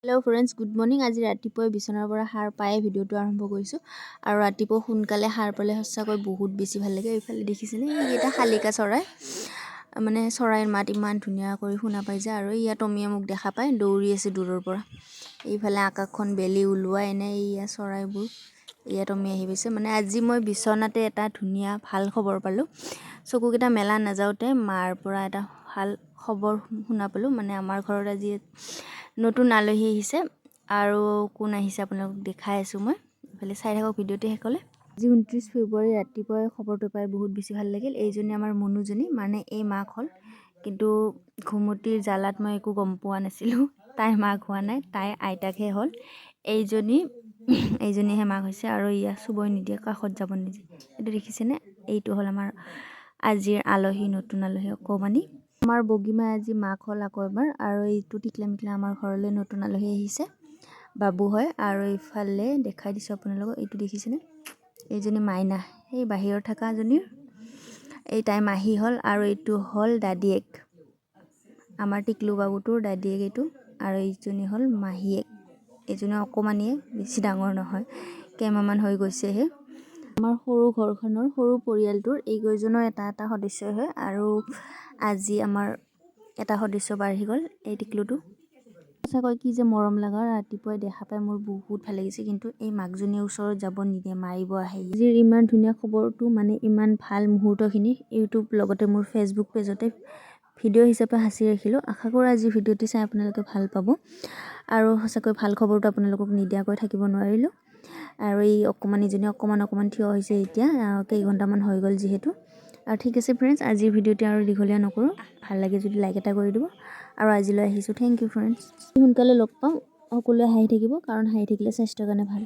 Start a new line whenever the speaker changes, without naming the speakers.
Hello friends, good morning. आज रातिपुৱা বিছনাৰ পৰা সাৰ পায়ে ভিডিঅ'টো আৰম্ভ কৰিছোঁ আৰু ৰাতিপুৱা সোনকালে সাৰ পালে সঁচাকৈ বহুত বেছি ভাল লাগে। এইফালে দেখিছেনে, এইটা শালিকা চৰাই, মানে চৰাইৰ মাত ইমান ধুনীয়া কৰি শুনা পাই যায় আৰু ইয়াত টমীয়ে মোক দেখা পায় দৌৰি আছে দূৰৰ পৰা। এইফালে আকাশখন বেলি ওলোৱা এনে ইয়া চৰাইবোৰ ইয়াত টমী আহি পাইছে। মানে আজি মই বিছনাতে এটা ধুনীয়া ভাল খবৰ পালোঁ। চকুকেইটা মেলা নাযাওঁতে মাৰ পৰা এটা ভাল খবৰ শুনা পালোঁ। মানে আমাৰ ঘৰত আজি নতুন আলহী আহিছে আৰু কোন আহিছে আপোনালোকক দেখাই আছোঁ মই। এইফালে চাই থাকক ভিডিঅ'টো শেষলৈ। আজি 29 ফেব্ৰুৱাৰী ৰাতিপুৱাই খবৰটো পাই বহুত বেছি ভাল লাগিল। এইজনী আমাৰ মনুজনী, মানে এই মাক হ'ল, কিন্তু ঘুমটিৰ জ্বালাত মই একো গম পোৱা নাছিলোঁ। তাইৰ মাক হোৱা নাই, তাইৰ আইতাকহে হ'ল। এইজনীহে মাক হৈছে আৰু ইয়া চুবই নিদিয়ে, কাষত যাব নিদিয়ে। এইটো দেখিছেনে, এইটো হ'ল আমাৰ আজিৰ আলহী, নতুন আলহী অকণমানি। আমাৰ বগীমাই আজি মাক হ'ল আকৌ এবাৰ। আৰু এইটো টিকলা মিকলা আমাৰ ঘৰলৈ নতুন আলহী আহিছে, বাবু হয়। আৰু এইফালে দেখাই দিছোঁ আপোনালোকক, এইটো দেখিছেনে, এইজনী মাইনা, সেই বাহিৰত থকাজনীৰ এই তাই মাহী হ'ল। আৰু এইটো হ'ল দাদীয়েক, আমাৰ টিকলু বাবুটোৰ দাদীয়েক এইটো। আৰু এইজনী হ'ল মাহীয়েক, এইজনী অকণমানিয়ে, বেছি ডাঙৰ নহয়, কেইমাহমান হৈ গৈছেহে। আমাৰ সৰু ঘৰখনৰ সৰু পৰিয়ালটোৰ এইকেইজনৰ এটা সদস্যই হয়। আৰু আজি আমাৰ এটা সদস্য বাঢ়ি গ'ল, এই টিকলুটো। সঁচাকৈ কি যে মৰম লগা, ৰাতিপুৱাই দেখা পাই মোৰ বহুত ভাল লাগিছে। কিন্তু এই মাকজনীৰ ওচৰত যাব নিদিয়ে, মাৰিব আহে। আজিৰ ইমান ধুনীয়া খবৰটো, মানে ইমান ভাল মুহূৰ্তখিনি ইউটিউব লগতে মোৰ ফেচবুক পেজতে ভিডিঅ' হিচাপে সাঁচি ৰাখিলোঁ। আশা কৰোঁ আজি ভিডিঅ'টি চাই আপোনালোকে ভাল পাব। আৰু সঁচাকৈ ভাল খবৰটো আপোনালোকক নিদিয়াকৈ থাকিব নোৱাৰিলোঁ। আৰু এই অকণমানিজনী অকণমান থিয় হৈছে এতিয়া, কেইঘণ্টামান হৈ গ'ল যিহেতু। আৰু ঠিক আছে ফ্ৰেণ্ডছ, আজিৰ ভিডিঅ'টি আৰু দীঘলীয়া নকৰোঁ। ভাল লাগে যদি লাইক এটা কৰি দিব। আৰু আজিলৈ আহিছোঁ, থেংক ইউ ফ্ৰেণ্ডছ। সোনকালে লগ পাম, সকলোৱে হাঁহি থাকিব, কাৰণ হাঁহি থাকিলে স্বাস্থ্যৰ কাৰণে ভাল।